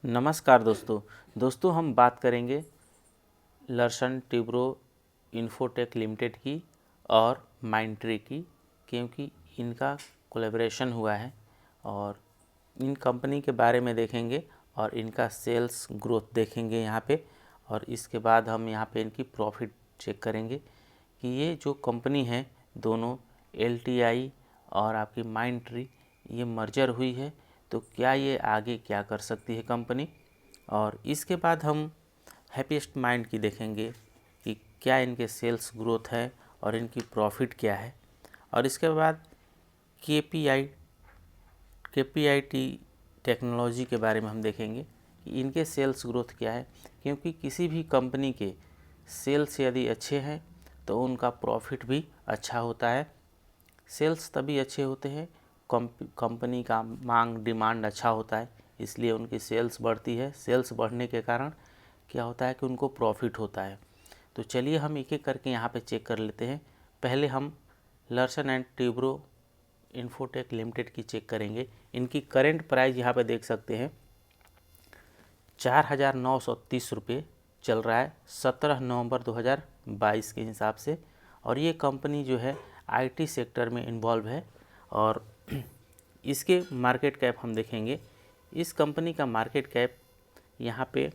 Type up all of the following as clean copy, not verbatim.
नमस्कार दोस्तों हम बात करेंगे लर्सन ट्यूब्रो इन्फोटेक लिमिटेड की और माइंडट्री की, क्योंकि इनका कोलैबोरेशन हुआ है और इन कंपनी के बारे में देखेंगे और इनका सेल्स ग्रोथ देखेंगे यहाँ पे। और इसके बाद हम यहाँ पे इनकी प्रॉफिट चेक करेंगे कि ये जो कंपनी है दोनों LTI और आपकी माइंडट्री ये मर्जर हुई है तो क्या ये आगे क्या कर सकती है कंपनी। और इसके बाद हम हैप्पीएस्ट माइंड की देखेंगे कि क्या इनके सेल्स ग्रोथ है और इनकी प्रॉफिट क्या है। और इसके बाद KPIT टेक्नोलॉजी के बारे में हम देखेंगे कि इनके सेल्स ग्रोथ क्या है, क्योंकि किसी भी कंपनी के सेल्स यदि अच्छे हैं तो उनका प्रॉफिट भी अच्छा होता है। सेल्स तभी अच्छे होते हैं कंपनी का मांग डिमांड अच्छा होता है, इसलिए उनकी सेल्स बढ़ती है। सेल्स बढ़ने के कारण क्या होता है कि उनको प्रॉफिट होता है। तो चलिए हम एक एक करके यहाँ पे चेक कर लेते हैं। पहले हम लर्सन एंड ट्यूब्रो इन्फोटेक लिमिटेड की चेक करेंगे। इनकी करेंट प्राइस यहाँ पे देख सकते हैं 4,930 रुपये चल रहा है 17 नवंबर 2022 के हिसाब से। और ये कंपनी जो है IT सेक्टर में इन्वॉल्व है। और इसके मार्केट कैप हम देखेंगे। इस कंपनी का मार्केट कैप यहाँ पे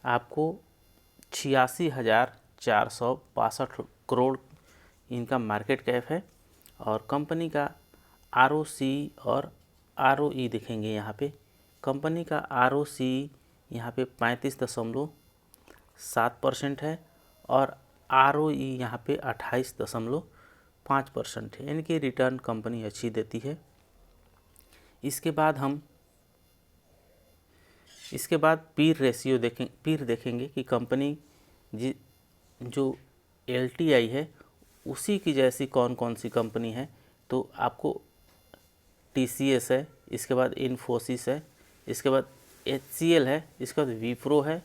आपको 86,462 करोड़ इनका मार्केट कैप है। और कंपनी का ROC और ROE देखेंगे यहाँ पे। कंपनी का ROC यहाँ पे 35.7% है और ROE यहाँ पे 28.5% है, यानी कि रिटर्न कंपनी अच्छी देती है। इसके बाद पीर रेशियो देखेंगे कि कंपनी जो LTI है उसी की जैसी कौन कौन सी कंपनी है। तो आपको TCS है, इसके बाद इन्फोसिस है, इसके बाद HCL है, इसके बाद विप्रो है,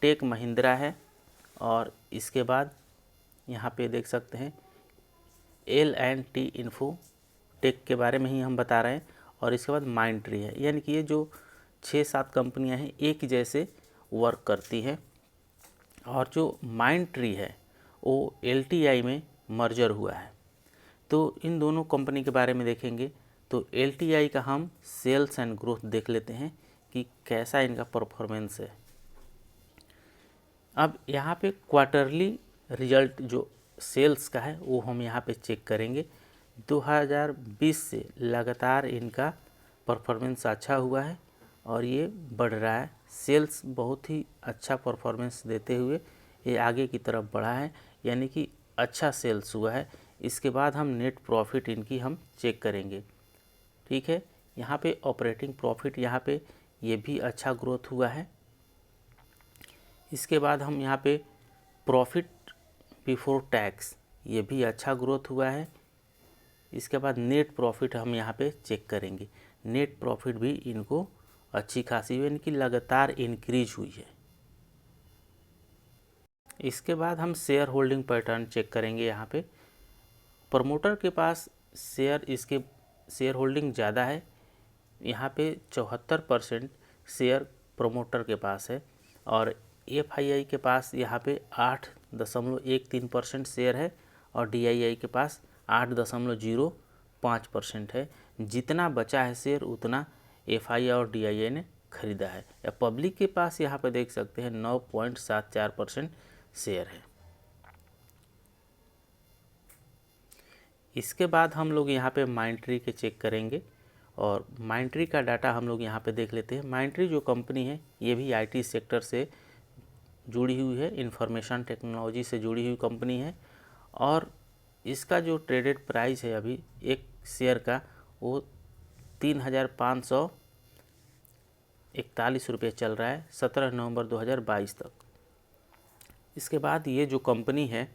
टेक महिंद्रा है, और इसके बाद यहाँ पे देख सकते हैं L&T इन्फो टेक के बारे में ही हम बता रहे हैं। और इसके बाद माइंडट्री है, यानी कि ये जो 6-7 कंपनियां हैं एक जैसे वर्क करती हैं। और जो माइंडट्री है वो LTI में मर्जर हुआ है। तो इन दोनों कंपनी के बारे में देखेंगे। तो LTI का हम सेल्स एंड ग्रोथ देख लेते हैं कि कैसा इनका परफॉर्मेंस है। अब यहाँ पे क्वार्टरली रिजल्ट जो सेल्स का है वो हम यहाँ पे चेक करेंगे। 2020 से लगातार इनका परफॉर्मेंस अच्छा हुआ है और ये बढ़ रहा है। सेल्स बहुत ही अच्छा परफॉर्मेंस देते हुए ये आगे की तरफ बढ़ा है, यानी कि अच्छा सेल्स हुआ है। इसके बाद हम नेट प्रॉफिट इनकी हम चेक करेंगे। ठीक है, यहाँ पे ऑपरेटिंग प्रॉफिट यहाँ पे ये भी अच्छा ग्रोथ हुआ है। इसके बाद हम यहाँ पे प्रॉफिट बिफोर टैक्स ये भी अच्छा ग्रोथ हुआ है। इसके बाद नेट प्रॉफिट हम यहाँ पे चेक करेंगे। नेट प्रॉफिट भी इनको अच्छी खासी हुई, इनकी लगातार इंक्रीज हुई है। इसके बाद हम शेयर होल्डिंग पैटर्न चेक करेंगे। यहाँ पे प्रमोटर के पास इसके शेयर होल्डिंग ज़्यादा है। यहाँ पे 74% शेयर प्रमोटर के पास है और FII के पास यहाँ पे 8.13% शेयर है और DII के पास 8.05% है। जितना बचा है शेयर उतना FII और DII ने खरीदा है। या पब्लिक के पास यहाँ पे देख सकते हैं 9.74% शेयर है। इसके बाद हम लोग यहाँ पे माइंडट्री के चेक करेंगे और माइंडट्री का डाटा हम लोग यहाँ पे देख लेते हैं। माइंडट्री जो कंपनी है ये भी IT सेक्टर से जुड़ी हुई है, इंफॉर्मेशन टेक्नोलॉजी से जुड़ी हुई कंपनी है। और इसका जो ट्रेडेड प्राइस है अभी एक शेयर का वो 3,541 रुपये चल रहा है 17 नवंबर 2022 तक। इसके बाद ये जो कंपनी है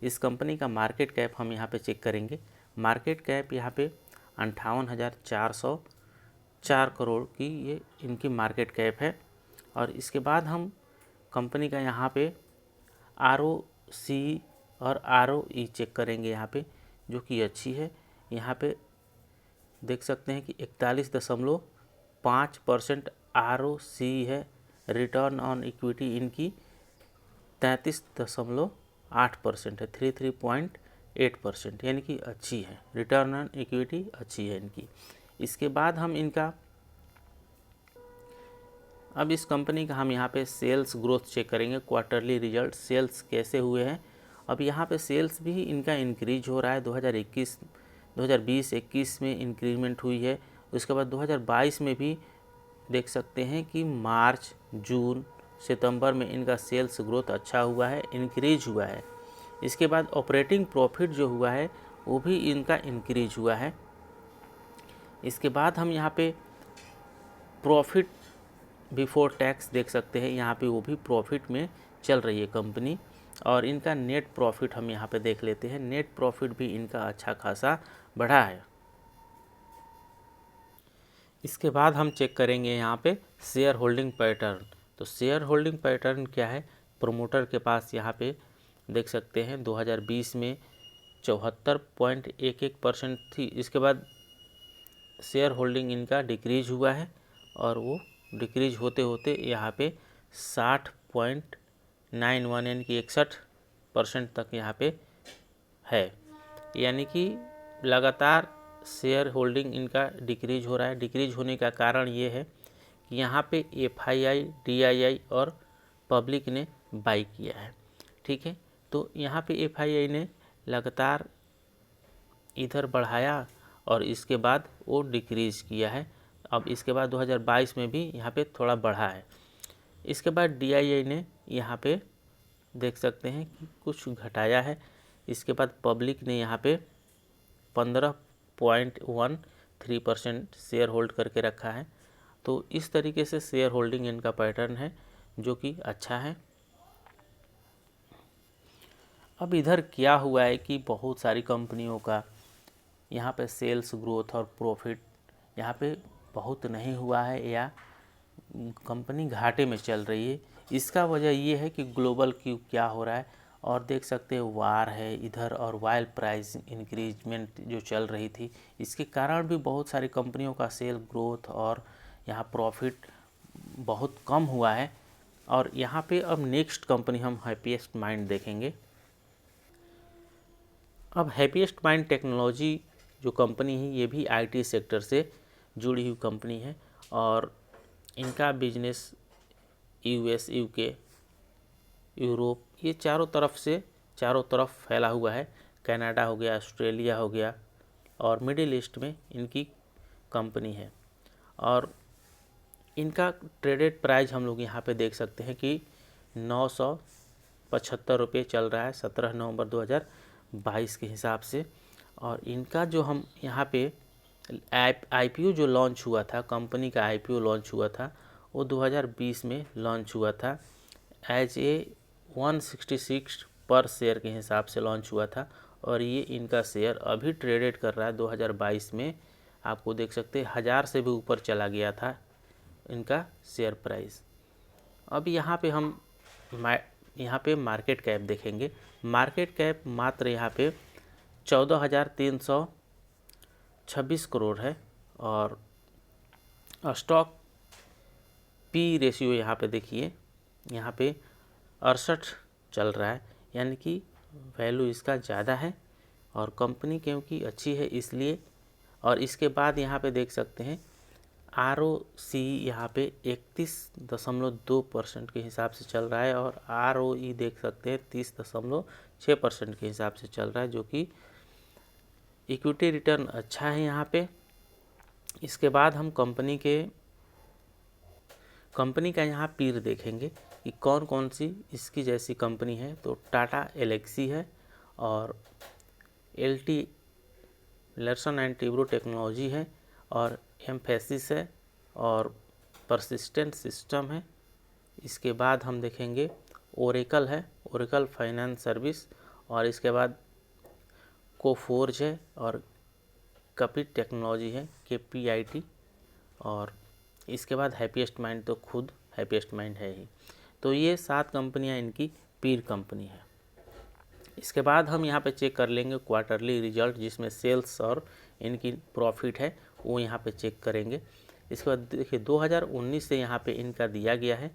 इस कंपनी का मार्केट कैप हम यहाँ पे चेक करेंगे। मार्केट कैप यहाँ पे 58,404 करोड़ की ये इनकी मार्केट कैप है। और इसके बाद हम कंपनी का यहाँ पे ROC और ROE चेक करेंगे यहाँ पे, जो कि अच्छी है। यहाँ पे देख सकते हैं कि 41.5% ROC है, रिटर्न ऑन इक्विटी इनकी 33.8% है, 33.8%, यानी कि अच्छी है, रिटर्न ऑन इक्विटी अच्छी है इनकी। इसके बाद हम इनका अब इस कंपनी का हम यहाँ पे सेल्स ग्रोथ चेक करेंगे, क्वार्टरली रिजल्ट, सेल्स कैसे हुए हैं। अब यहाँ पे सेल्स भी इनका इंक्रीज हो रहा है, 2020-21 में इंक्रीमेंट हुई है। उसके बाद 2022 में भी देख सकते हैं कि मार्च, जून, सितंबर में इनका सेल्स ग्रोथ अच्छा हुआ है, इंक्रीज हुआ है। इसके बाद ऑपरेटिंग प्रॉफिट जो हुआ है वो भी इनका इंक्रीज हुआ है। इसके बाद हम यहाँ पे प्रॉफिट बिफोर टैक्स देख सकते हैं, यहाँ पे वो भी प्रॉफिट में चल रही है कंपनी। और इनका नेट प्रॉफिट हम यहाँ पे देख लेते हैं, नेट प्रॉफिट भी इनका अच्छा खासा बढ़ा है। इसके बाद हम चेक करेंगे यहाँ पे शेयर होल्डिंग पैटर्न। तो शेयर होल्डिंग पैटर्न क्या है, प्रोमोटर के पास यहाँ पे देख सकते हैं 2020 में 74.11% थी। इसके बाद शेयर होल्डिंग इनका डिक्रीज हुआ है और वो डिक्रीज होते होते यहाँ पे 60.91 यानी कि 61% तक यहाँ पे है। यानी कि लगातार शेयर होल्डिंग इनका डिक्रीज हो रहा है। डिक्रीज होने का कारण ये है कि यहाँ पे FII, DII और पब्लिक ने बाई किया है, ठीक है। तो यहाँ पे FII ने लगातार इधर बढ़ाया और इसके बाद वो डिक्रीज किया है। अब इसके बाद 2022 में भी यहाँ पे थोड़ा बढ़ा है। इसके बाद DII ने यहाँ पे देख सकते हैं कि कुछ घटाया है। इसके बाद पब्लिक ने यहाँ पे 15.13% शेयर होल्ड करके रखा है। तो इस तरीके से शेयर होल्डिंग इनका पैटर्न है जो कि अच्छा है। अब इधर क्या हुआ है कि बहुत सारी कंपनियों का यहाँ पे सेल्स ग्रोथ और प्रॉफिट यहाँ पे बहुत नहीं हुआ है या कंपनी घाटे में चल रही है। इसका वजह ये है कि ग्लोबल क्या हो रहा है, और देख सकते हैं वार है इधर और ऑयल प्राइस इंक्रीजमेंट जो चल रही थी, इसके कारण भी बहुत सारी कंपनियों का सेल ग्रोथ और यहाँ प्रॉफिट बहुत कम हुआ है। और यहाँ पे अब नेक्स्ट कंपनी हम हैप्पीएस्ट माइंड देखेंगे। अब हैप्पीएस्ट माइंड टेक्नोलॉजी जो कंपनी है ये भी IT सेक्टर से जुड़ी हुई कंपनी है और इनका बिजनेस US, UK, यूरोप ये चारों तरफ फैला हुआ है। कनाडा हो गया, ऑस्ट्रेलिया हो गया और मिडिल ईस्ट में इनकी कंपनी है। और इनका ट्रेडेड प्राइस हम लोग यहाँ पे देख सकते हैं कि 975 रुपये चल रहा है 17 नवंबर 2022 के हिसाब से। और इनका जो हम यहाँ पे IPO जो लॉन्च हुआ था, कंपनी का IPO लॉन्च हुआ था वो 2020 में लॉन्च हुआ था एज ए 166 पर शेयर के हिसाब से लॉन्च हुआ था। और ये इनका शेयर अभी ट्रेडेड कर रहा है 2022 में, आपको देख सकते हैं 1000 से भी ऊपर चला गया था इनका शेयर प्राइस। अब यहाँ पे हम मार्केट कैप देखेंगे। मार्केट कैप मात्र यहाँ पे 14,326 करोड़ है और स्टॉक P रेशियो यहाँ पे देखिए, यहाँ पे 68 चल रहा है, यानी कि वैल्यू इसका ज़्यादा है और कंपनी क्योंकि अच्छी है इसलिए। और इसके बाद यहाँ पे देख सकते हैं ROC यहाँ पे 31.2% के हिसाब से चल रहा है और ROE देख सकते हैं 30.6% के हिसाब से चल रहा है, जो कि इक्विटी रिटर्न अच्छा है यहाँ पे। इसके बाद हम कंपनी का यहाँ पीर देखेंगे कि कौन कौन सी इसकी जैसी कंपनी है। तो टाटा एलेक्सी है और LT लर्सन एंड टिब्रो टेक्नोलॉजी है और एम्फेसिस है और परसिस्टेंट सिस्टम है। इसके बाद हम देखेंगे ओरेकल है, ओरेकल फाइनेंस सर्विस, और इसके बाद कोफोर्ज है और कपिट टेक्नोलॉजी है KPIT। और इसके बाद हैप्पीएस्ट माइंड, तो खुद हैप्पीएस्ट माइंड है ही। तो ये 7 कंपनियां इनकी पीर कंपनी है। इसके बाद हम यहाँ पे चेक कर लेंगे क्वार्टरली रिजल्ट, जिसमें सेल्स और इनकी प्रॉफिट है वो यहाँ पे चेक करेंगे। इसके बाद देखिए 2019 से यहाँ पे इनका दिया गया है,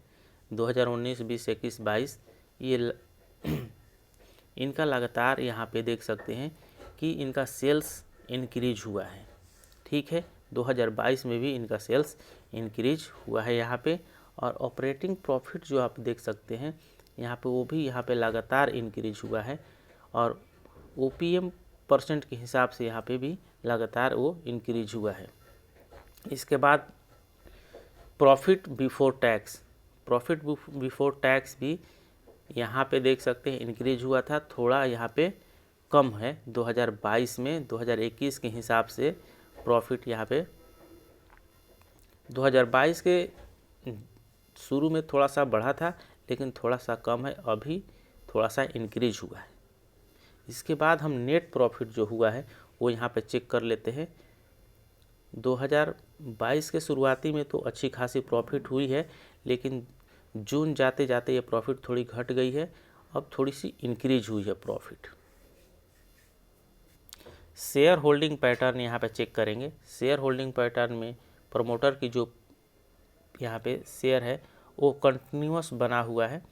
2019, 20, 21, 22 ये इनका लगातार यहाँ पे देख सकते हैं कि इनका सेल्स इंक्रीज हुआ है। ठीक है, 2022 में भी इनका सेल्स इंक्रीज हुआ है यहाँ पे। और ऑपरेटिंग प्रॉफिट जो आप देख सकते हैं यहाँ पे, वो भी यहाँ पे लगातार इंक्रीज हुआ है। और ओपीएम परसेंट के हिसाब से यहाँ पे भी लगातार वो इंक्रीज हुआ है। इसके बाद profit before tax, profit before tax भी यहाँ पे देख सकते हैं इंक्रीज हुआ था, थोड़ा यहाँ पे कम है 2022 में। 2021 के हिसाब से प्रॉफिट यहाँ पे 2022 के शुरू में थोड़ा सा बढ़ा था, लेकिन थोड़ा सा कम है, अभी थोड़ा सा इंक्रीज हुआ है। इसके बाद हम नेट प्रॉफिट जो हुआ है वो यहाँ पे चेक कर लेते हैं। 2022 के शुरुआती में तो अच्छी खासी प्रॉफिट हुई है, लेकिन जून जाते जाते ये प्रॉफिट थोड़ी घट गई है, अब थोड़ी सी इंक्रीज हुई है प्रॉफिट। शेयर होल्डिंग पैटर्न यहाँ पे चेक करेंगे। शेयर होल्डिंग पैटर्न में प्रमोटर की जो यहाँ पे शेयर है वो कंटिन्यूअस बना हुआ है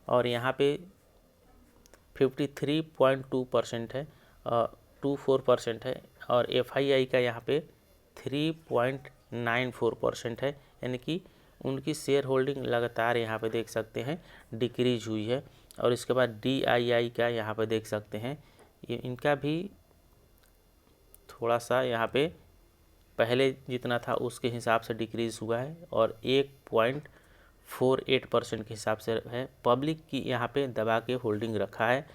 और यहाँ पे 53.2% है, 24% है। और FII का यहाँ पे 3.94% है, यानी कि उनकी शेयर होल्डिंग लगातार यहाँ पे देख सकते हैं डिक्रीज हुई है। और इसके बाद DII का यहाँ पे देख सकते हैं ये इनका भी थोड़ा सा यहाँ पे पहले जितना था उसके हिसाब से डिक्रीज हुआ है और 1.48% के हिसाब से है। पब्लिक की यहाँ पे दबा के होल्डिंग रखा है,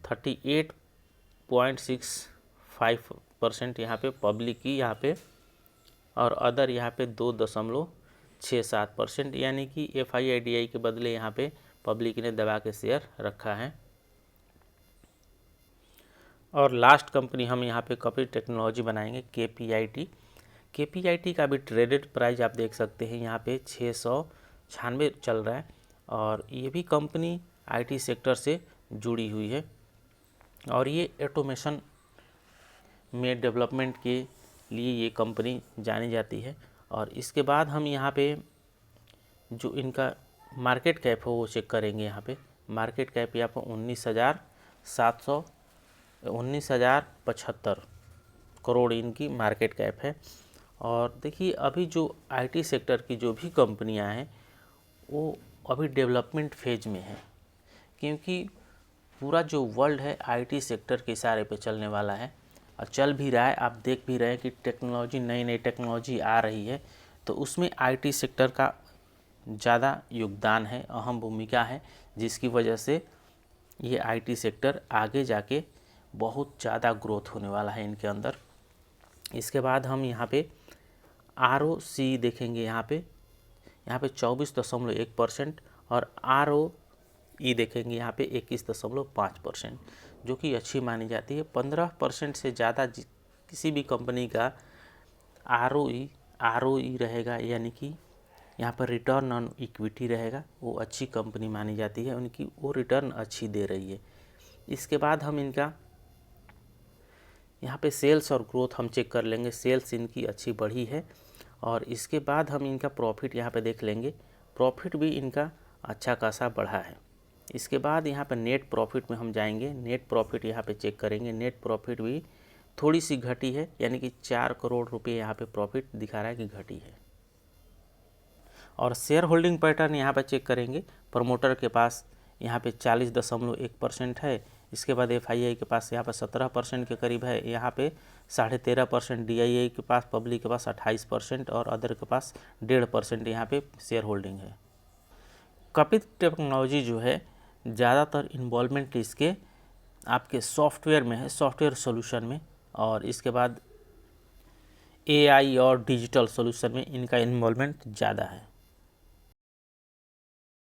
38.65% यहाँ पे पब्लिक की यहाँ पे, और अदर यहाँ पे 2.67%, यानी कि FII के बदले यहाँ पे पब्लिक ने दबा के शेयर रखा है। और लास्ट कंपनी हम यहाँ पे कपिल टेक्नोलॉजी बनाएंगे, KPIT का भी ट्रेडेड प्राइस आप देख सकते हैं यहाँ पे 696 चल रहा है। और ये भी कंपनी IT सेक्टर से जुड़ी हुई है और ये ऑटोमेशन में डेवलपमेंट के लिए ये कंपनी जानी जाती है। और इसके बाद हम यहाँ पे जो इनका मार्केट कैप है वो चेक करेंगे। यहाँ पे मार्केट कैप यहाँ पर 19,075 करोड़ इनकी मार्केट कैप है। और देखिए अभी जो IT सेक्टर की जो भी कंपनियां हैं वो अभी डेवलपमेंट फेज में है, क्योंकि पूरा जो वर्ल्ड है IT सेक्टर के इशारे पे चलने वाला है और चल भी रहा है। आप देख भी रहे हैं कि टेक्नोलॉजी, नई नई टेक्नोलॉजी आ रही है, तो उसमें IT सेक्टर का ज़्यादा योगदान है, अहम भूमिका है, जिसकी वजह से ये IT सेक्टर आगे जाके बहुत ज़्यादा ग्रोथ होने वाला है इनके अंदर। इसके बाद हम यहाँ पे ROC देखेंगे। यहाँ पे 24.1% और ROE देखेंगे यहाँ पे 21.5%, जो कि अच्छी मानी जाती है। 15% से ज़्यादा किसी भी कंपनी का ROE रहेगा, यानी कि यहाँ पर रिटर्न ऑन इक्विटी रहेगा, वो अच्छी कंपनी मानी जाती है, उनकी वो रिटर्न अच्छी दे रही है। इसके बाद हम इनका यहाँ पे सेल्स और ग्रोथ हम चेक कर लेंगे। सेल्स इनकी अच्छी बढ़ी है और इसके बाद हम इनका प्रॉफिट यहाँ पे देख लेंगे। प्रॉफिट भी इनका अच्छा खासा बढ़ा है। इसके बाद यहाँ पे नेट प्रॉफिट में हम जाएंगे। नेट प्रॉफिट यहाँ पे चेक करेंगे। नेट प्रॉफिट भी थोड़ी सी घटी है, यानी कि 4 करोड़ रुपये यहाँ पे प्रॉफिट दिखा रहा है कि घटी है। और शेयर होल्डिंग पैटर्न यहाँ पे चेक करेंगे। प्रमोटर के पास यहाँ पे 40.1% है। इसके बाद FII के पास यहाँ पर 17% के करीब है। यहाँ पे 13.5% DII के पास, पब्लिक के पास 28% और अदर के पास 1.5% यहाँ पे शेयर होल्डिंग है। कपिल टेक्नोलॉजी जो है ज़्यादातर इन्वॉल्वमेंट इसके आपके सॉफ्टवेयर में है, सॉफ्टवेयर सॉल्यूशन में, और इसके बाद AI और डिजिटल सॉल्यूशन में इनका इन्वॉल्वमेंट ज़्यादा है।